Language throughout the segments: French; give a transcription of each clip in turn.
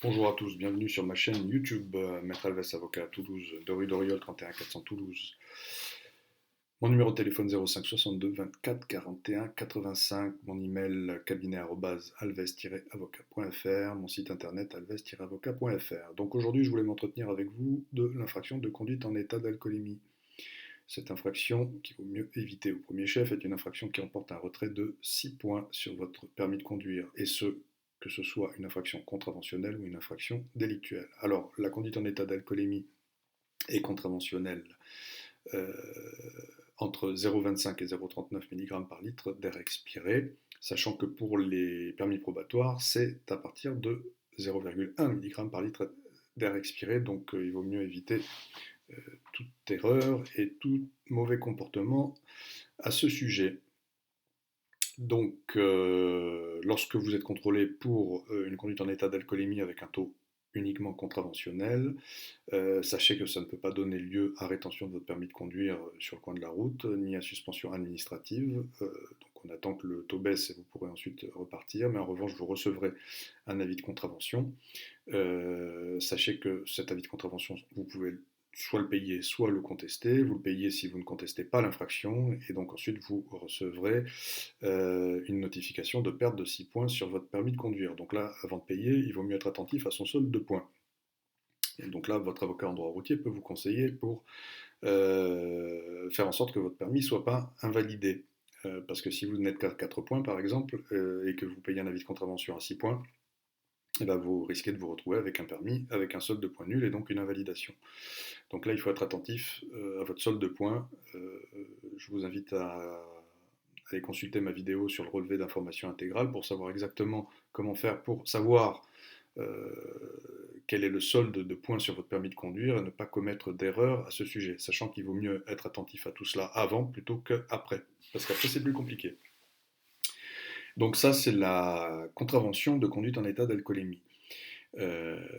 Bonjour à tous, bienvenue sur ma chaîne YouTube, Maître Alves, avocat à Toulouse, de rue d'Oriol 31 400 Toulouse. Mon numéro de téléphone 05 62 24 41 85, mon email cabinet@alves-avocat.fr, mon site internet alves-avocat.fr. Donc aujourd'hui, je voulais m'entretenir avec vous de l'infraction de conduite en état d'alcoolémie. Cette infraction, qu'il vaut mieux éviter au premier chef, est une infraction qui emporte un retrait de 6 points sur votre permis de conduire, et ce, que ce soit une infraction contraventionnelle ou une infraction délictuelle. Alors, la conduite en état d'alcoolémie est contraventionnelle euh, entre 0,25 et 0,39 mg par litre d'air expiré, sachant que pour les permis probatoires, c'est à partir de 0,1 mg par litre d'air expiré, donc il vaut mieux éviter toute erreur et tout mauvais comportement à ce sujet. Donc, lorsque vous êtes contrôlé pour une conduite en état d'alcoolémie avec un taux uniquement contraventionnel, sachez que ça ne peut pas donner lieu à rétention de votre permis de conduire sur le coin de la route, ni à suspension administrative. Donc on attend que le taux baisse et vous pourrez ensuite repartir, mais en revanche vous recevrez un avis de contravention. Sachez que cet avis de contravention, vous pouvez soit le payer, soit le contester. Vous le payez si vous ne contestez pas l'infraction, et donc ensuite vous recevrez une notification de perte de 6 points sur votre permis de conduire. Donc là, avant de payer, il vaut mieux être attentif à son solde de points. Et donc là, votre avocat en droit routier peut vous conseiller pour faire en sorte que votre permis ne soit pas invalidé. Parce que si vous n'êtes qu'à 4 points, par exemple, et que vous payez un avis de contravention à 6 points, et ben vous risquez de vous retrouver avec un permis, avec un solde de points nul et donc une invalidation. Donc là, il faut être attentif à votre solde de points. Je vous invite à aller consulter ma vidéo sur le relevé d'informations intégrales pour savoir exactement comment faire pour savoir euh, quel est le solde de points sur votre permis de conduire et ne pas commettre d'erreur à ce sujet, sachant qu'il vaut mieux être attentif à tout cela avant plutôt qu'après, parce qu'après c'est plus compliqué. Donc ça, c'est la contravention de conduite en état d'alcoolémie.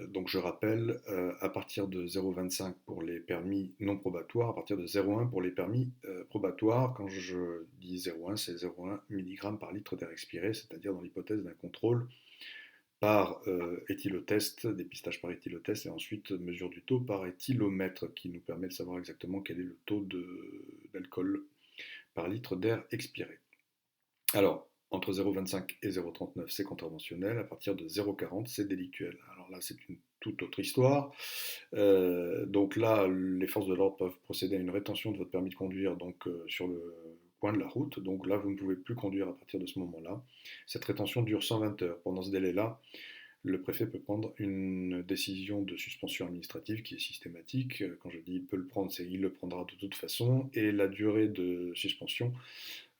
Donc je rappelle, à partir de 0,25 pour les permis non probatoires, à partir de 0,1 pour les permis probatoires. Quand je dis 0,1, c'est 0,1 mg par litre d'air expiré, c'est-à-dire dans l'hypothèse d'un contrôle par éthylotest, dépistage par éthylotest, et ensuite mesure du taux par éthylomètre, qui nous permet de savoir exactement quel est le taux d'alcool par litre d'air expiré. Alors, entre 0,25 et 0,39, c'est contraventionnel. À partir de 0,40, c'est délictuel. Alors là, c'est une toute autre histoire. Donc là, les forces de l'ordre peuvent procéder à une rétention de votre permis de conduire donc, sur le coin de la route. Donc là, vous ne pouvez plus conduire à partir de ce moment-là. Cette rétention dure 120 heures. Pendant ce délai-là, le préfet peut prendre une décision de suspension administrative qui est systématique. Quand je dis il peut le prendre, c'est il le prendra de toute façon. Et la durée de suspension,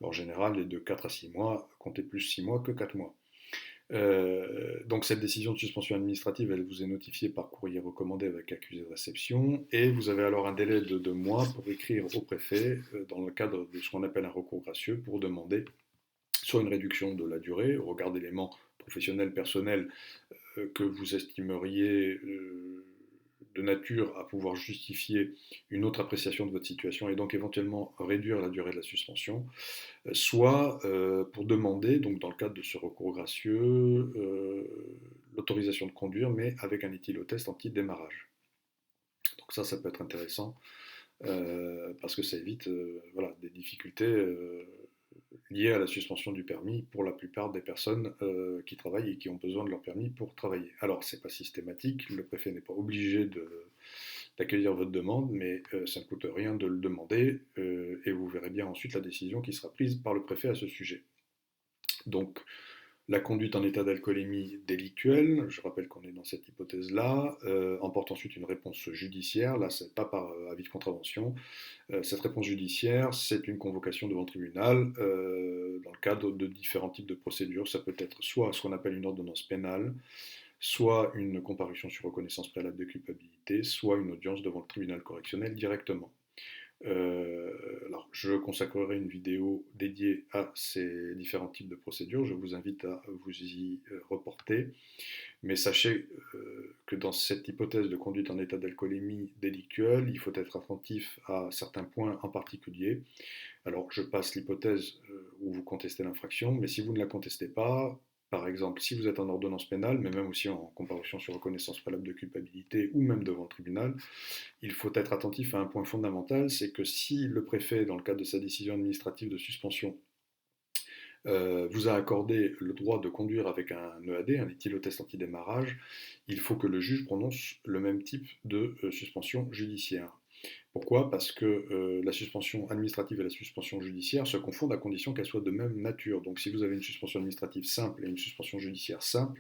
en général, est de 4 à 6 mois, comptez plus 6 mois que 4 mois. Donc cette décision de suspension administrative, elle vous est notifiée par courrier recommandé avec accusé de réception, et vous avez alors un délai de 2 mois pour écrire au préfet, dans le cadre de ce qu'on appelle un recours gracieux, pour demander soit une réduction de la durée au regard d'éléments professionnels, personnels que vous estimeriez de nature à pouvoir justifier une autre appréciation de votre situation et donc éventuellement réduire la durée de la suspension, soit pour demander, donc dans le cadre de ce recours gracieux, l'autorisation de conduire, mais avec un éthylotest anti-démarrage. Donc ça peut être intéressant parce que ça évite voilà, des difficultés liées à la suspension du permis pour la plupart des personnes qui travaillent et qui ont besoin de leur permis pour travailler. Alors, c'est pas systématique, le préfet n'est pas obligé d'accueillir votre demande, mais ça ne coûte rien de le demander et vous verrez bien ensuite la décision qui sera prise par le préfet à ce sujet. Donc, la conduite en état d'alcoolémie délictuelle, je rappelle qu'on est dans cette hypothèse-là, emporte ensuite une réponse judiciaire, là c'est pas par avis de contravention. Cette réponse judiciaire, c'est une convocation devant le tribunal dans le cadre de différents types de procédures. Ça peut être soit ce qu'on appelle une ordonnance pénale, soit une comparution sur reconnaissance préalable de culpabilité, soit une audience devant le tribunal correctionnel directement. Alors, je consacrerai une vidéo dédiée à ces différents types de procédures. Je vous invite à vous y reporter. Mais sachez que dans cette hypothèse de conduite en état d'alcoolémie délictuelle, il faut être attentif à certains points en particulier. Alors, je passe l'hypothèse où vous contestez l'infraction, mais si vous ne la contestez pas, par exemple, si vous êtes en ordonnance pénale, mais même aussi en comparution sur reconnaissance préalable de culpabilité ou même devant le tribunal, il faut être attentif à un point fondamental, c'est que si le préfet, dans le cadre de sa décision administrative de suspension, vous a accordé le droit de conduire avec un EAD, un éthylotest antidémarrage, il faut que le juge prononce le même type de suspension judiciaire. Pourquoi? Parce que la suspension administrative et la suspension judiciaire se confondent à condition qu'elles soient de même nature. Donc si vous avez une suspension administrative simple et une suspension judiciaire simple,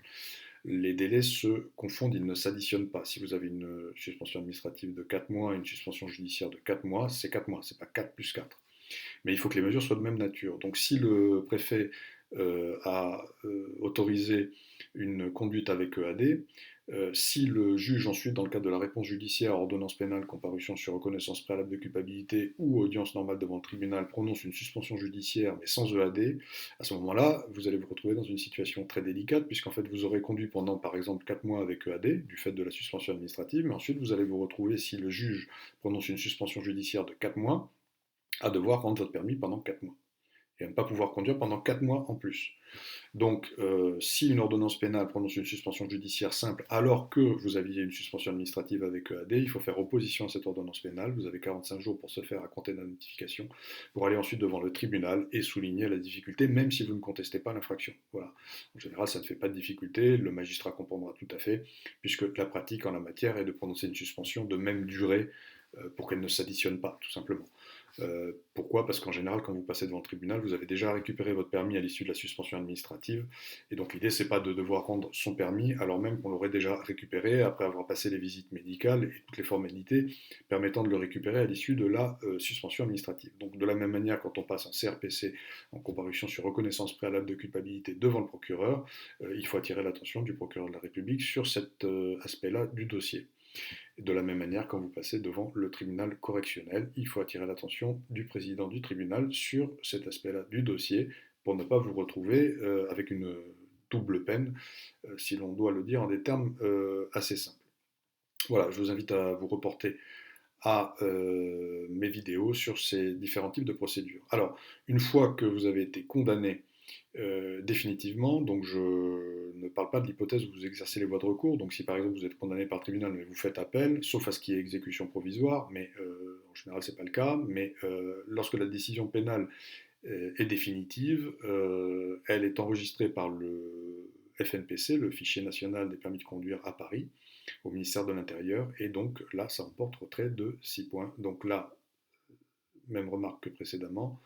les délais se confondent, ils ne s'additionnent pas. Si vous avez une suspension administrative de 4 mois et une suspension judiciaire de 4 mois, c'est 4 mois, c'est pas 4 plus 4. Mais il faut que les mesures soient de même nature. Donc si le préfet a autorisé une conduite avec EAD, si le juge ensuite, dans le cadre de la réponse judiciaire, ordonnance pénale, comparution sur reconnaissance préalable de culpabilité ou audience normale devant le tribunal, prononce une suspension judiciaire mais sans EAD, à ce moment-là, vous allez vous retrouver dans une situation très délicate, puisqu'en fait vous aurez conduit pendant par exemple 4 mois avec EAD, du fait de la suspension administrative, mais ensuite vous allez vous retrouver, si le juge prononce une suspension judiciaire de 4 mois, à devoir rendre votre permis pendant 4 mois et à ne pas pouvoir conduire pendant 4 mois en plus. Donc, si une ordonnance pénale prononce une suspension judiciaire simple alors que vous aviez une suspension administrative avec EAD, il faut faire opposition à cette ordonnance pénale. Vous avez 45 jours pour se faire à compter de la notification, pour aller ensuite devant le tribunal et souligner la difficulté, même si vous ne contestez pas l'infraction. Voilà. En général, ça ne fait pas de difficulté, le magistrat comprendra tout à fait, puisque la pratique en la matière est de prononcer une suspension de même durée pour qu'elle ne s'additionne pas, tout simplement. Pourquoi? Parce qu'en général, quand vous passez devant le tribunal, vous avez déjà récupéré votre permis à l'issue de la suspension administrative. Et donc l'idée, c'est pas de devoir rendre son permis alors même qu'on l'aurait déjà récupéré après avoir passé les visites médicales et toutes les formalités permettant de le récupérer à l'issue de la suspension administrative. Donc de la même manière, quand on passe en CRPC, en comparution sur reconnaissance préalable de culpabilité devant le procureur, il faut attirer l'attention du procureur de la République sur cet aspect-là du dossier. De la même manière, quand vous passez devant le tribunal correctionnel, il faut attirer l'attention du président du tribunal sur cet aspect-là du dossier pour ne pas vous retrouver avec une double peine, si l'on doit le dire en des termes assez simples. Voilà, je vous invite à vous reporter à mes vidéos sur ces différents types de procédures. Alors, une fois que vous avez été condamné définitivement, donc je ne parle pas de l'hypothèse où vous exercez les voies de recours, donc si par exemple vous êtes condamné par le tribunal mais vous faites appel, sauf à ce qu'il y ait exécution provisoire, mais en général c'est pas le cas, mais lorsque la décision pénale est définitive, elle est enregistrée par le FNPC, le fichier national des permis de conduire à Paris, au ministère de l'Intérieur, et donc là ça emporte retrait de 6 points. Donc là, même remarque que précédemment,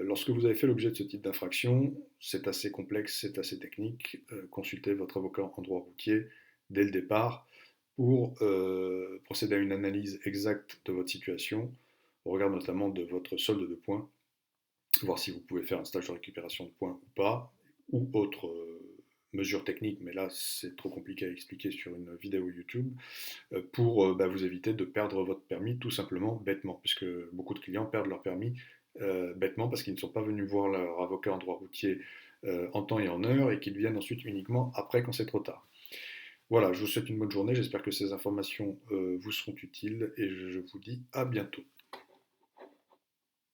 lorsque vous avez fait l'objet de ce type d'infraction, c'est assez complexe, c'est assez technique. Consultez votre avocat en droit routier dès le départ pour procéder à une analyse exacte de votre situation, au regard notamment de votre solde de points, voir si vous pouvez faire un stage de récupération de points ou pas, ou autre mesure technique, mais là c'est trop compliqué à expliquer sur une vidéo YouTube, pour vous éviter de perdre votre permis tout simplement bêtement, puisque beaucoup de clients perdent leur permis bêtement parce qu'ils ne sont pas venus voir leur avocat en droit routier en temps et en heure et qu'ils viennent ensuite uniquement après quand c'est trop tard. Voilà, je vous souhaite une bonne journée, j'espère que ces informations vous seront utiles et je vous dis à bientôt.